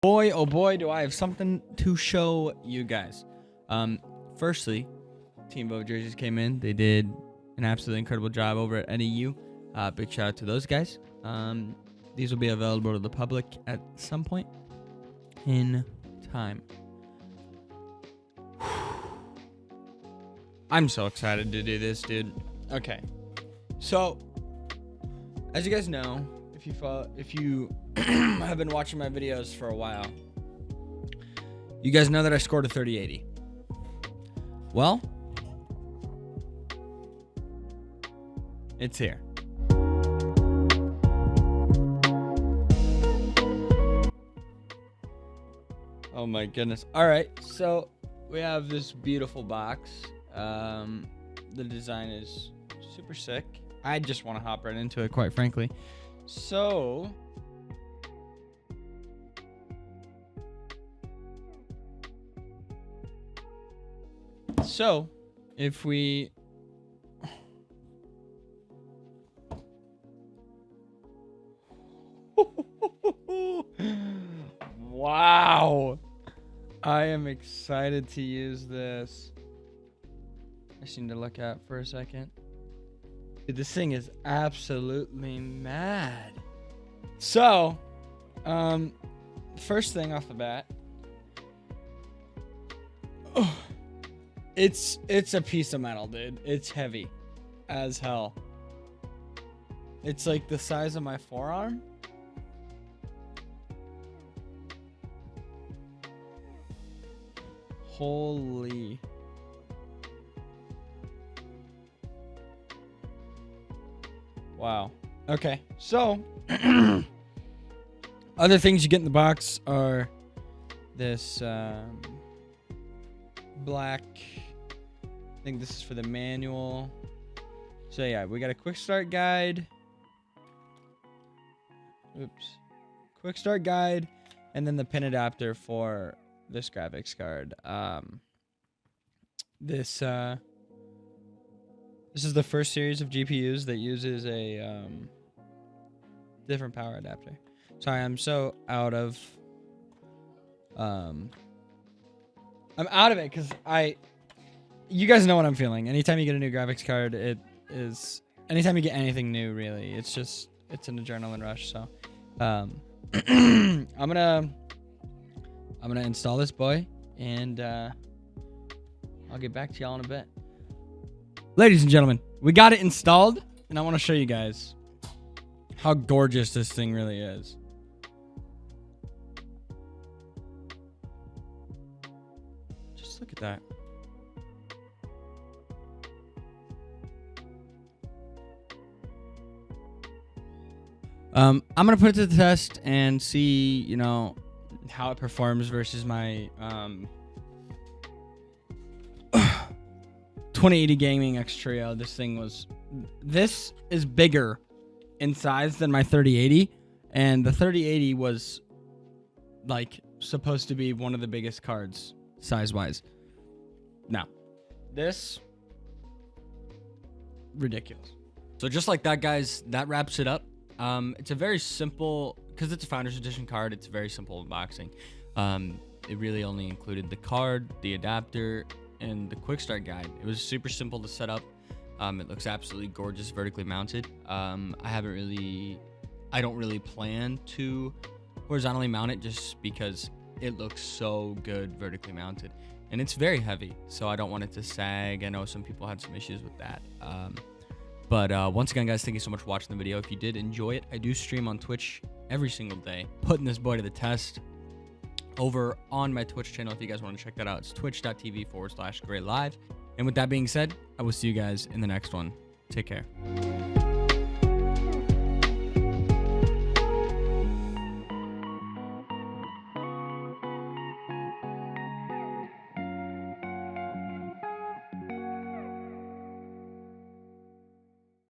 Boy, oh boy, do I have something to show you guys. Firstly, Team Vove jerseys came in. They did an absolutely incredible job over at NEU. Big shout out to those guys. These will be available to the public at some point in time. I'm so excited to do this, dude. Okay, so as you guys know, if you have been watching my videos for a while, you guys know that I scored a 3080. Well, it's here. Oh my goodness. All right, so we have this beautiful box. The design is super sick. I just want to hop right into it, quite frankly. So if we wow, I am excited to use this. I just need to look at for a second. Dude, this thing is absolutely mad. So, first thing off the bat, it's a piece of metal, dude. It's heavy as hell. It's like the size of my forearm. Holy. Wow. Okay, so other things you get in the box are this black, I think this is for the manual. So yeah, we got a quick start guide. Oops. Quick start guide, and then the pin adapter for this graphics card. This is the first series of GPUs that uses a different power adapter. Sorry, I'm so out of I'm out of it because you guys know what I'm feeling. Anytime you get a new graphics card, anytime you get anything new, really, it's an adrenaline rush. So I'm gonna install this boy, and I'll get back to y'all in a bit. Ladies and gentlemen, we got it installed, and I want to show you guys how gorgeous this thing really is. Just look at that. I'm gonna put it to the test and see, how it performs versus my 2080 Gaming X Trio. This is bigger in size than my 3080, and the 3080 was like supposed to be one of the biggest cards size wise. Now, this ridiculous. So just like that, guys, that wraps it up. It's a very simple, because it's a Founders Edition card, it's very simple unboxing. It really only included the card, the adapter, and the quick start guide. It was super simple to set up. It looks absolutely gorgeous vertically mounted. I don't really plan to horizontally mount it just because it looks so good vertically mounted, and it's very heavy, so I don't want it to sag. I know some people had some issues with that. But once again, guys, thank you so much for watching the video. If you did enjoy it, I do stream on Twitch every single day, putting this boy to the test over on my Twitch channel. If you guys want to check that out, it's twitch.tv/GrayLive. And with that being said, I will see you guys in the next one. Take care.